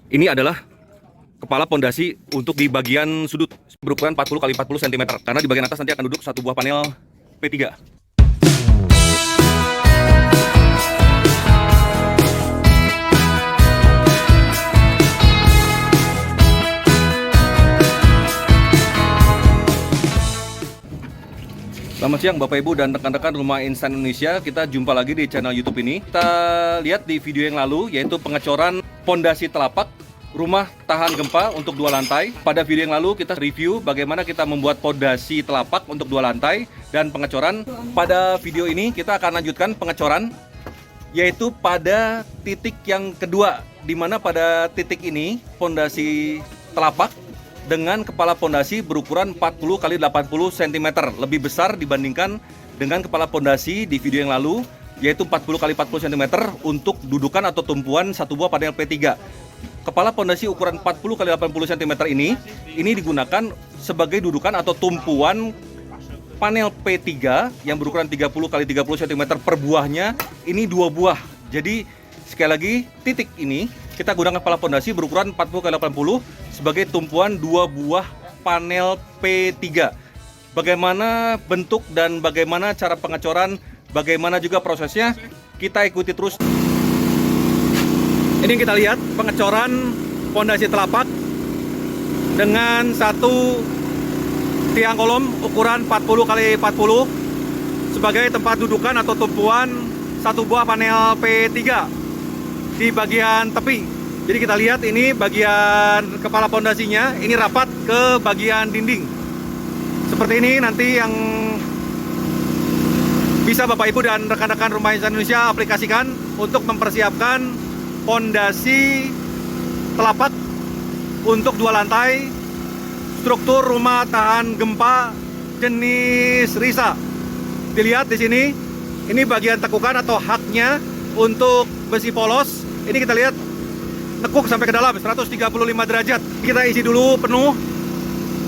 Ini adalah kepala pondasi untuk di bagian sudut berukuran 40 x 40 cm. Karena di bagian atas nanti akan duduk satu buah panel P3. Selamat siang Bapak Ibu dan rekan-rekan Rumah Instan Indonesia. Kita jumpa lagi di channel YouTube ini. Kita lihat di video yang lalu yaitu pengecoran pondasi telapak rumah tahan gempa untuk 2 lantai. Pada video yang lalu kita review bagaimana kita membuat pondasi telapak untuk 2 lantai dan pengecoran. Pada video ini kita akan lanjutkan pengecoran yaitu pada titik yang kedua, di mana pada titik ini pondasi telapak dengan kepala pondasi berukuran 40 x 80 cm, lebih besar dibandingkan dengan kepala pondasi di video yang lalu yaitu 40 x 40 cm untuk dudukan atau tumpuan satu buah panel P3. Kepala pondasi ukuran 40 x 80 cm ini digunakan sebagai dudukan atau tumpuan panel P3 yang berukuran 30 x 30 cm per buahnya, ini 2 buah. Jadi sekali lagi titik ini kita gunakan kepala pondasi berukuran 40 x 80 sebagai tumpuan 2 buah panel P3. Bagaimana bentuk dan bagaimana cara pengecoran, bagaimana juga prosesnya, kita ikuti terus. Ini kita lihat pengecoran pondasi telapak dengan satu tiang kolom ukuran 40 x 40 sebagai tempat dudukan atau tumpuan satu buah panel P3 di bagian tepi. Jadi kita lihat ini bagian kepala pondasinya, ini rapat ke bagian dinding. Seperti ini nanti yang bisa Bapak Ibu dan rekan-rekan Rumah Instan Indonesia aplikasikan untuk mempersiapkan pondasi telapak untuk 2 lantai struktur rumah tahan gempa jenis RISA. Dilihat di sini, ini bagian tekukan atau haknya untuk besi polos. Ini kita lihat tekuk sampai ke dalam 135 derajat. Kita isi dulu penuh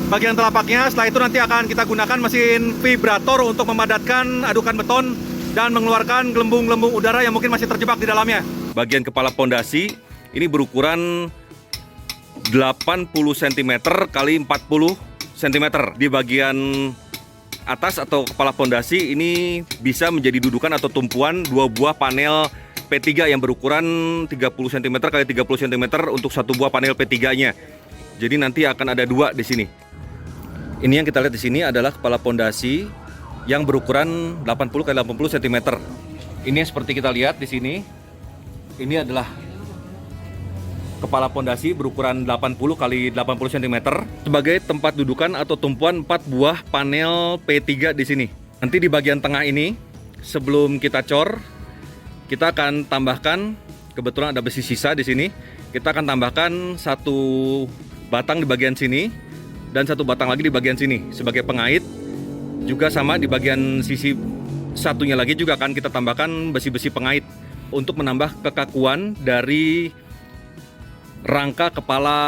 bagian telapaknya. Setelah itu nanti akan kita gunakan mesin vibrator untuk memadatkan adukan beton dan mengeluarkan gelembung-gelembung udara yang mungkin masih terjebak di dalamnya. Bagian kepala pondasi ini berukuran 80 cm x 40 cm. Di bagian atas atau kepala pondasi ini bisa menjadi dudukan atau tumpuan 2 buah panel P3 yang berukuran 30 cm x 30 cm untuk satu buah panel P3-nya. Jadi nanti akan ada 2 di sini. Ini yang kita lihat di sini adalah kepala pondasi yang berukuran 80 x 80 cm. Ini yang seperti kita lihat di sini. Ini adalah kepala pondasi berukuran 80 x 80 cm sebagai tempat dudukan atau tumpuan 4 buah panel P3 di sini. Nanti di bagian tengah ini sebelum kita cor, kita akan tambahkan, kebetulan ada besi sisa di sini. Kita akan tambahkan 1 batang di bagian sini dan 1 batang lagi di bagian sini sebagai pengait. Juga sama di bagian sisi satunya lagi juga akan kita tambahkan besi-besi pengait untuk menambah kekakuan dari rangka kepala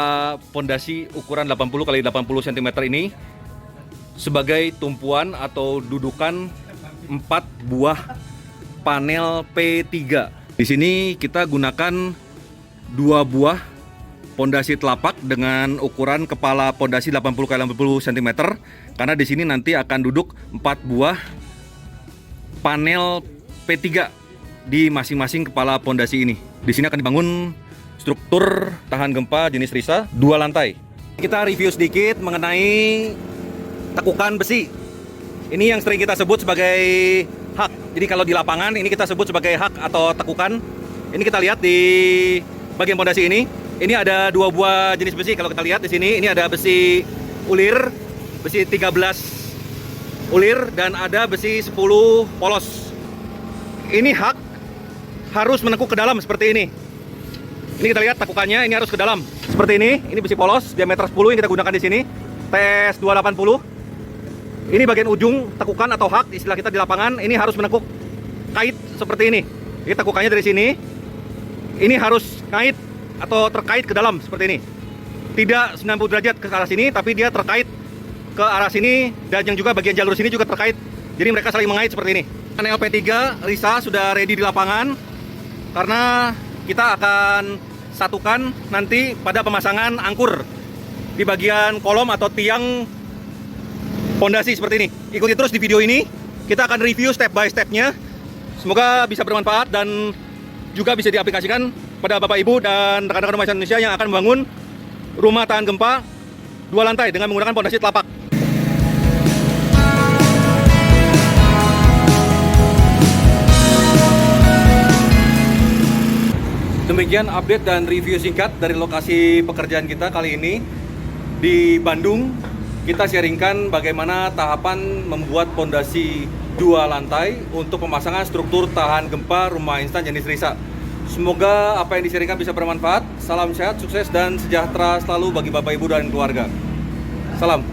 pondasi ukuran 80 x 80 cm ini sebagai tumpuan atau dudukan 4 buah panel P3. Di sini kita gunakan 2 buah pondasi telapak dengan ukuran kepala pondasi 80 x 80 cm karena di sini nanti akan duduk 4 buah panel P3 di masing-masing kepala pondasi ini. Di sini akan dibangun struktur tahan gempa jenis RISA 2 lantai. Kita review sedikit mengenai tekukan besi. Ini yang sering kita sebut sebagai hak. Jadi kalau di lapangan ini kita sebut sebagai hak atau tekukan. Ini kita lihat di bagian pondasi ini. Ini ada 2 buah jenis besi. Kalau kita lihat di sini, ini ada besi ulir, besi 13 ulir dan ada besi 10 polos. Ini hak harus menekuk ke dalam seperti ini. Ini kita lihat tekukannya, ini harus ke dalam seperti ini. Ini besi polos diameter 10 yang kita gunakan di sini. TS 280. Ini bagian ujung tekukan atau hak istilah kita di lapangan. Ini harus menekuk kait seperti ini. Jadi tekukannya dari sini. Ini harus kait atau terkait ke dalam seperti ini. Tidak 90 derajat ke arah sini, tapi dia terkait ke arah sini dan yang juga bagian jalur sini juga terkait. Jadi mereka saling mengait seperti ini. LP3 RISA sudah ready di lapangan karena kita akan satukan nanti pada pemasangan angkur di bagian kolom atau tiang pondasi seperti ini. Ikuti terus di video ini, kita akan review step by stepnya. Semoga bisa bermanfaat dan juga bisa diaplikasikan pada Bapak Ibu dan rekan-rekan rumah Indonesia yang akan membangun rumah tahan gempa 2 lantai dengan menggunakan pondasi telapak. Demikian update dan review singkat dari lokasi pekerjaan kita kali ini di Bandung. Kita sharingkan bagaimana tahapan membuat pondasi 2 lantai untuk pemasangan struktur tahan gempa rumah instan jenis Risa. Semoga apa yang disharingkan bisa bermanfaat. Salam sehat, sukses, dan sejahtera selalu bagi Bapak Ibu dan keluarga. Salam.